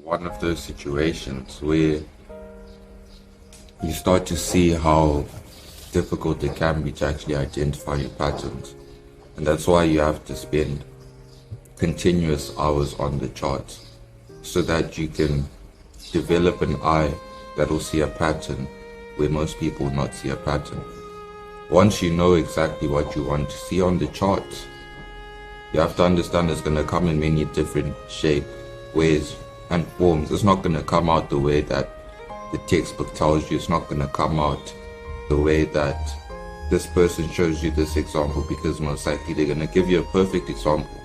one of those situations where you start to see how difficult it can be to actually identify your patterns. And that's why you have to spend continuous hours on the charts so that you can develop an eye that will see a pattern where most people will not see a pattern. Once you know exactly what you want to see on the charts, you have to understand it's going to come in many different shapes, ways, and forms. It's not going to come out the way that the textbook tells you. It's not going to come out the way that this person shows you this example, because most likely they're going to give you a perfect example.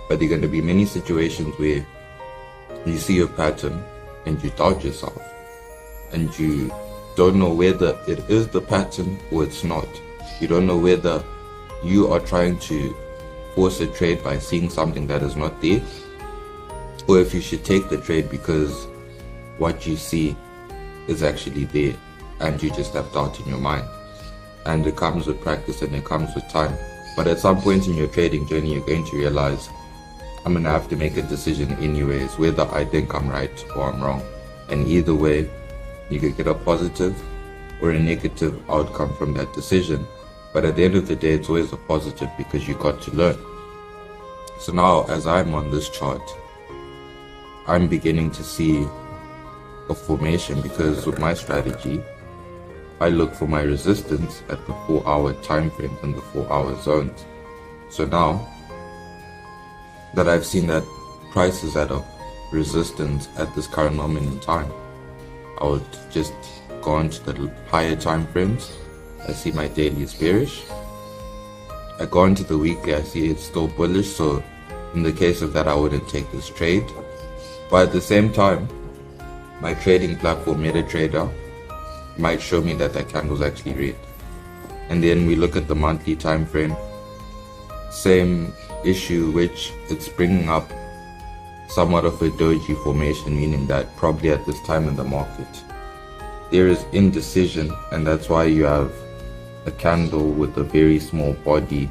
But there are going to be many situations where you see a pattern and you doubt yourself and you don't know whether it is the pattern or it's not. You don't know whether you are trying to force a trade by seeing something that is not there, or if you should take the trade because what you see is actually there and you just have doubt in your mind. And it comes with practice and it comes with time. But at some point in your trading journey, you're going to realize, I'm going to have to make a decision anyways, whether I think I'm right or I'm wrong. And either way, you could get a positive or a negative outcome from that decision. But at the end of the day, it's always a positive because you got to learn. So now, as I'm on this chart, I'm beginning to see a formation, because with my strategy, I look for my resistance at the 4-hour time frame and the 4-hour zones. So now that I've seen that price is at a resistance at this current moment in time, I would just go on to the higher time frames. I see my daily is bearish. I go into the weekly, I see it's still bullish, so in the case of that, I wouldn't take this trade. But at the same time, my trading platform, MetaTrader, might show me that that candle's actually red. And then we look at the monthly time frame, same issue, which it's bringing up somewhat of a doji formation, meaning that probably at this time in the market there is indecision, and that's why you have a candle with a very small body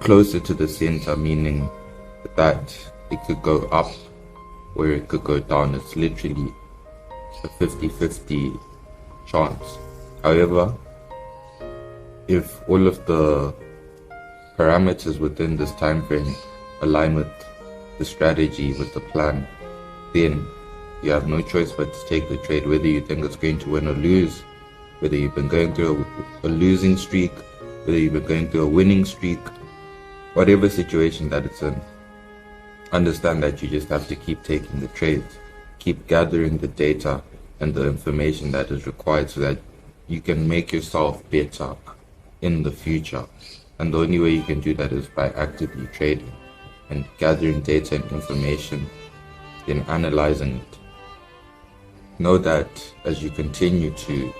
closer to the center, meaning that it could go up or it could go down. It's literally a 50-50 chance. However, if all of the parameters within this time frame align with the strategy, with the plan, then you have no choice but to take the trade, whether you think it's going to win or lose, whether you've been going through a losing streak, whether you've been going through a winning streak, whatever situation that it's in. Understand that you just have to keep taking the trades, keep gathering the data and the information that is required so that you can make yourself better in the future. And the only way you can do that is by actively trading and gathering data and information, then analyzing it. Know that as you continue to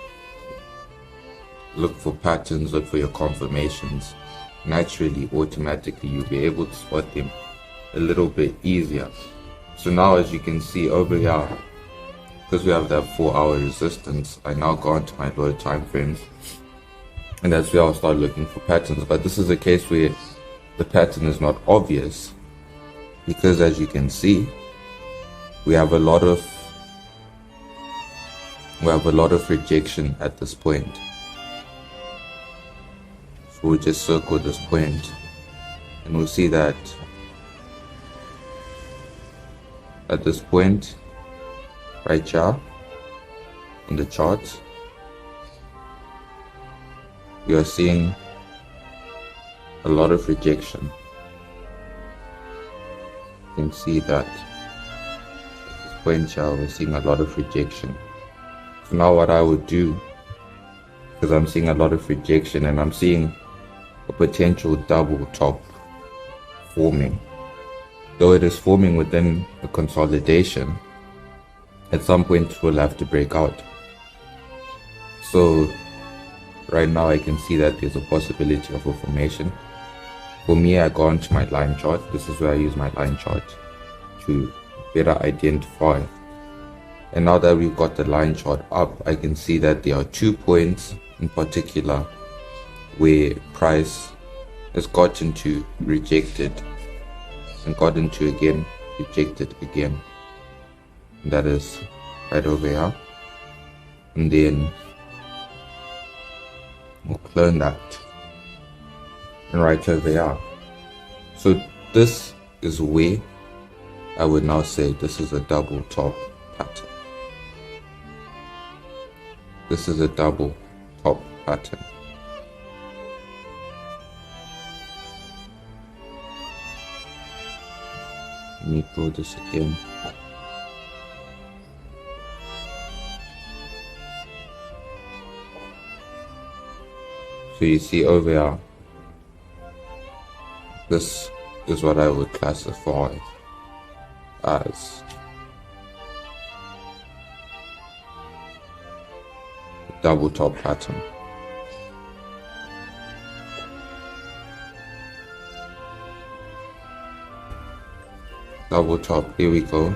look for patterns, look for your confirmations, naturally, automatically, you'll be able to spot them a little bit easier. So now, as you can see over here, because we have that 4-hour resistance, I now go into my lower time frames, and that's where I'll start looking for patterns. But this is a case where the pattern is not obvious, because as you can see, we have a lot of rejection at this point. So we'll just circle this point and we'll see that at this point right here on the chart, we are seeing a lot of rejection. You can see that at this point here, we're seeing a lot of rejection. So now what I would do, because I'm seeing a lot of rejection and I'm seeing a potential double top forming, though it is forming within a consolidation, at some point we'll have to break out. So right now I can see that there's a possibility of a formation. For me, I go onto my line chart. This is where I use my line chart to better identify. And now that we've got the line chart up, I can see that there are 2 points in particular where price has gotten to rejected and gotten to again rejected again. That is right over here. And then we'll clone that and right over here. So this is where I would now say this is a double top pattern. This is a double top pattern. Let me draw this again. So you see over here, this is what I would classify as a double top pattern. Double top, here we go.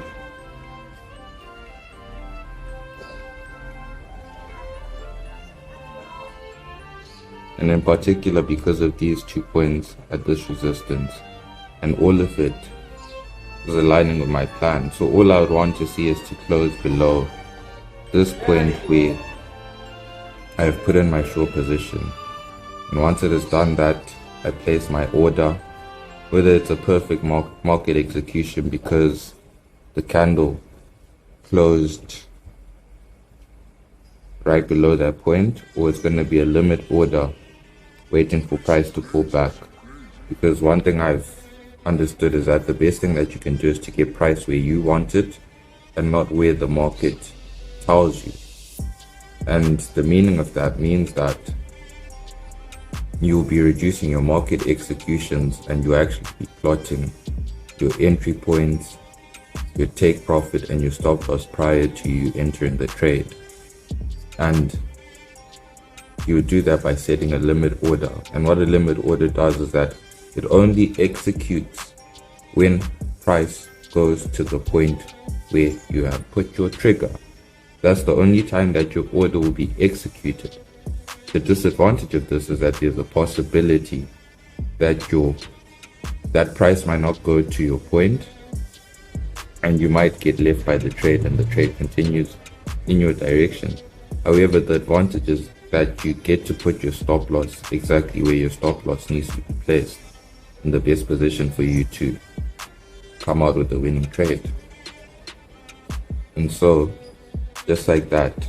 And in particular, because of these 2 points at this resistance, and all of it is aligning with my plan. So all I would want to see is to close below this point where I have put in my short position. And once it is done that, I place my order, whether it's a perfect market execution because the candle closed right below that point, or it's going to be a limit order waiting for price to pull back. Because one thing I've understood is that the best thing that you can do is to get price where you want it and not where the market tells you. And the meaning of that means that you'll be reducing your market executions and you'll actually be plotting your entry points, your take profit and your stop loss prior to you entering the trade. And you would do that by setting a limit order. And what a limit order does is that it only executes when price goes to the point where you have put your trigger. That's the only time that your order will be executed. The disadvantage of this is that there's a possibility that that price might not go to your point and you might get left by the trade and the trade continues in your direction. However, the advantage is that you get to put your stop loss exactly where your stop loss needs to be placed, in the best position for you to come out with a winning trade. And so, just like that,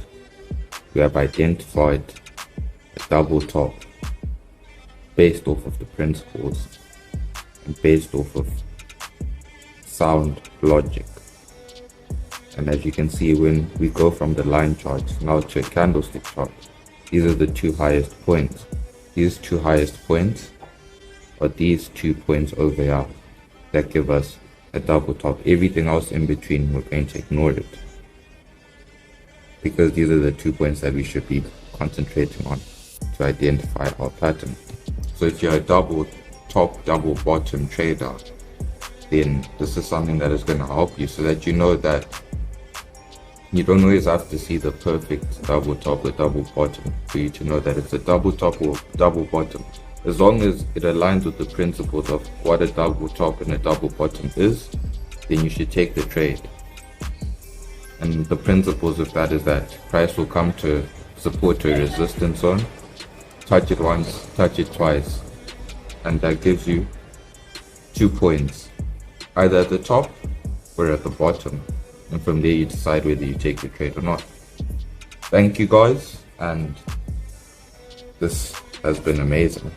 we have identified a double top based off of the principles and based off of sound logic. And as you can see, when we go from the line chart now to a candlestick chart, these are the 2 highest points. These 2 highest points are these 2 points over here that give us a double top. Everything else in between, we're going to ignore it, because these are the 2 points that we should be concentrating on to identify our pattern. So if you're a double top, double bottom trader, then this is something that is going to help you, so that you know that you don't always have to see the perfect double top or double bottom for you to know that it's a double top or double bottom. As long as it aligns with the principles of what a double top and a double bottom is, then you should take the trade. And the principles of that is that price will come to support or resistance zone, touch it once, touch it twice, and that gives you 2 points, either at the top or at the bottom. And from there you decide whether you take the trade or not. Thank you guys, and this has been amazing.